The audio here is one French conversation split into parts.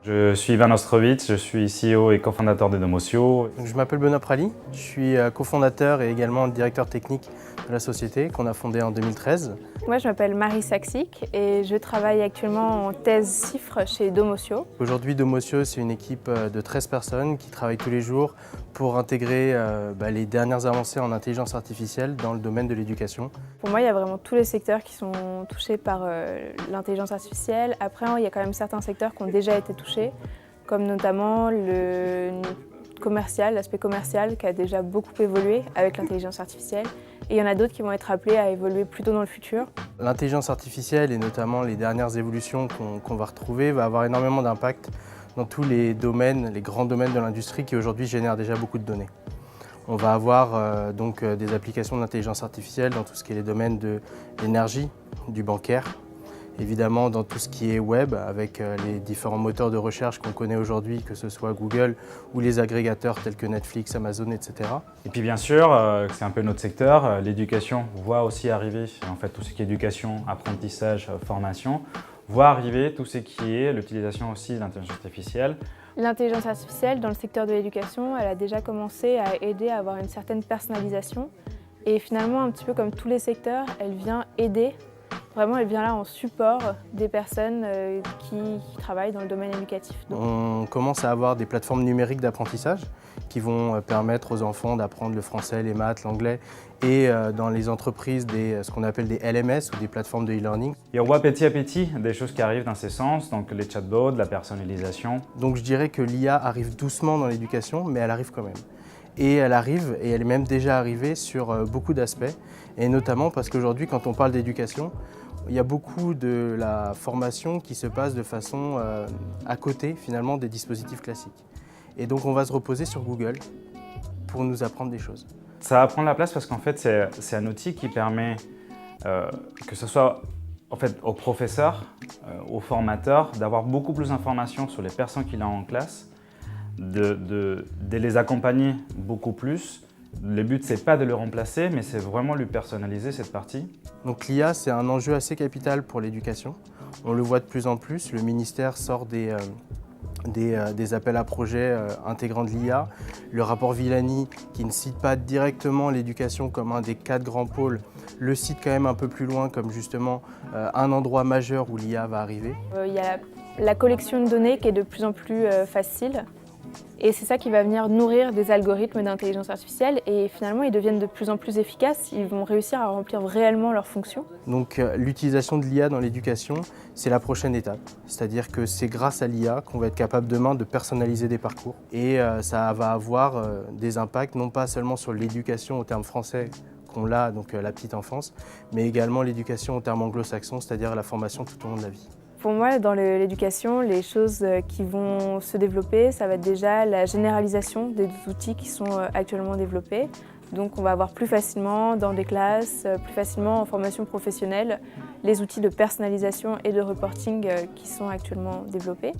Je suis Ivan Ostrovitz, je suis CEO et cofondateur de Domosio. Je m'appelle Benoît Prali, je suis cofondateur et également directeur technique de la société qu'on a fondée en 2013. Moi, je m'appelle Marie Saxic et je travaille actuellement en thèse CIFRE chez Domosio. Aujourd'hui, Domosio, c'est une équipe de 13 personnes qui travaillent tous les jours pour intégrer les dernières avancées en intelligence artificielle dans le domaine de l'éducation. Pour moi, il y a vraiment tous les secteurs qui sont touchés par l'intelligence artificielle. Après, il y a quand même certains secteurs qui ont déjà été touchés, comme notamment le commercial, l'aspect commercial qui a déjà beaucoup évolué avec l'intelligence artificielle. Et il y en a d'autres qui vont être appelés à évoluer plutôt dans le futur. L'intelligence artificielle et notamment les dernières évolutions qu'on va retrouver va avoir énormément d'impact dans tous les domaines, les grands domaines de l'industrie qui aujourd'hui génèrent déjà beaucoup de données. On va avoir des applications de l'intelligence artificielle dans tout ce qui est les domaines de l'énergie, du bancaire, évidemment dans tout ce qui est web avec les différents moteurs de recherche qu'on connaît aujourd'hui, que ce soit Google ou les agrégateurs tels que Netflix, Amazon, etc. Et puis bien sûr, c'est un peu notre secteur, l'éducation voit aussi arriver, en fait tout ce qui est éducation, apprentissage, formation, voit arriver tout ce qui est l'utilisation aussi de l'intelligence artificielle. L'intelligence artificielle dans le secteur de l'éducation, elle a déjà commencé à aider à avoir une certaine personnalisation. Et finalement, un petit peu comme tous les secteurs, elle vient aider. Vraiment, elle vient là en support des personnes qui travaillent dans le domaine éducatif. On commence à avoir des plateformes numériques d'apprentissage qui vont permettre aux enfants d'apprendre le français, les maths, l'anglais et dans les entreprises ce qu'on appelle des LMS ou des plateformes de e-learning. Et on voit petit à petit des choses qui arrivent dans ces sens, donc les chatbots, la personnalisation. Donc je dirais que l'IA arrive doucement dans l'éducation, mais elle arrive quand même. Et elle arrive, et elle est même déjà arrivée sur beaucoup d'aspects, et notamment parce qu'aujourd'hui, quand on parle d'éducation, il y a beaucoup de la formation qui se passe de façon à côté finalement des dispositifs classiques. Et donc on va se reposer sur Google pour nous apprendre des choses. Ça va prendre la place parce qu'en fait c'est un outil qui permet que ce soit en fait, aux professeurs, aux formateurs, d'avoir beaucoup plus d'informations sur les personnes qu'il a en classe, de les accompagner beaucoup plus. Le but, c'est pas de le remplacer, mais c'est vraiment lui personnaliser cette partie. Donc l'IA, c'est un enjeu assez capital pour l'éducation. On le voit de plus en plus. Le ministère sort des appels à projets intégrant de l'IA. Le rapport Villani, qui ne cite pas directement l'éducation comme un des 4 grands pôles, le cite quand même un peu plus loin comme justement un endroit majeur où l'IA va arriver. Il y a la collection de données qui est de plus en plus facile. Et c'est ça qui va venir nourrir des algorithmes d'intelligence artificielle et finalement ils deviennent de plus en plus efficaces, ils vont réussir à remplir réellement leurs fonctions. Donc l'utilisation de l'IA dans l'éducation, c'est la prochaine étape. C'est-à-dire que c'est grâce à l'IA qu'on va être capable demain de personnaliser des parcours. Et ça va avoir des impacts non pas seulement sur l'éducation au terme français qu'on l'a, donc la petite enfance, mais également l'éducation au terme anglo-saxon, c'est-à-dire la formation tout au long de la vie. Pour moi, dans l'éducation, les choses qui vont se développer, ça va être déjà la généralisation des outils qui sont actuellement développés. Donc on va avoir plus facilement dans des classes, plus facilement en formation professionnelle, les outils de personnalisation et de reporting qui sont actuellement développés.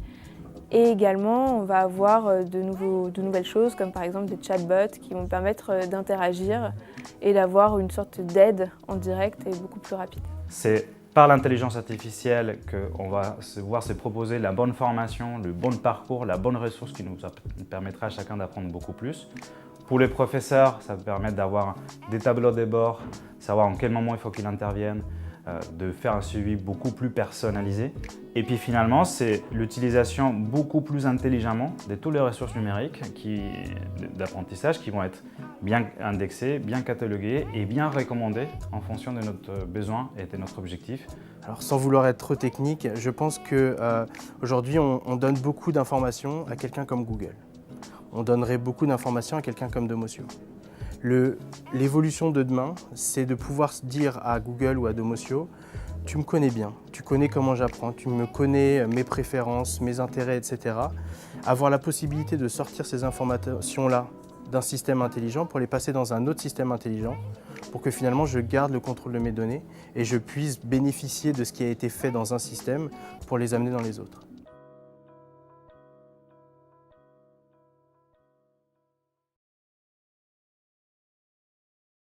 Et également, on va avoir de nouvelles choses, comme par exemple des chatbots qui vont permettre d'interagir et d'avoir une sorte d'aide en direct et beaucoup plus rapide. C'est par l'intelligence artificielle qu'on va se proposer la bonne formation, le bon parcours, la bonne ressource qui nous permettra à chacun d'apprendre beaucoup plus. Pour les professeurs, ça va permettre d'avoir des tableaux de bord, savoir en quel moment il faut qu'ils interviennent, de faire un suivi beaucoup plus personnalisé. Et puis finalement, c'est l'utilisation beaucoup plus intelligemment de toutes les ressources numériques d'apprentissage qui vont être bien indexées, bien cataloguées et bien recommandées en fonction de notre besoin et de notre objectif. Alors sans vouloir être trop technique, je pense qu'aujourd'hui on donne beaucoup d'informations à quelqu'un comme Google. On donnerait beaucoup d'informations à quelqu'un comme Domosio. L'évolution de demain, c'est de pouvoir dire à Google ou à Domosio, tu me connais bien, tu connais comment j'apprends, tu me connais mes préférences, mes intérêts, etc. Avoir la possibilité de sortir ces informations-là d'un système intelligent pour les passer dans un autre système intelligent, pour que finalement je garde le contrôle de mes données et je puisse bénéficier de ce qui a été fait dans un système pour les amener dans les autres.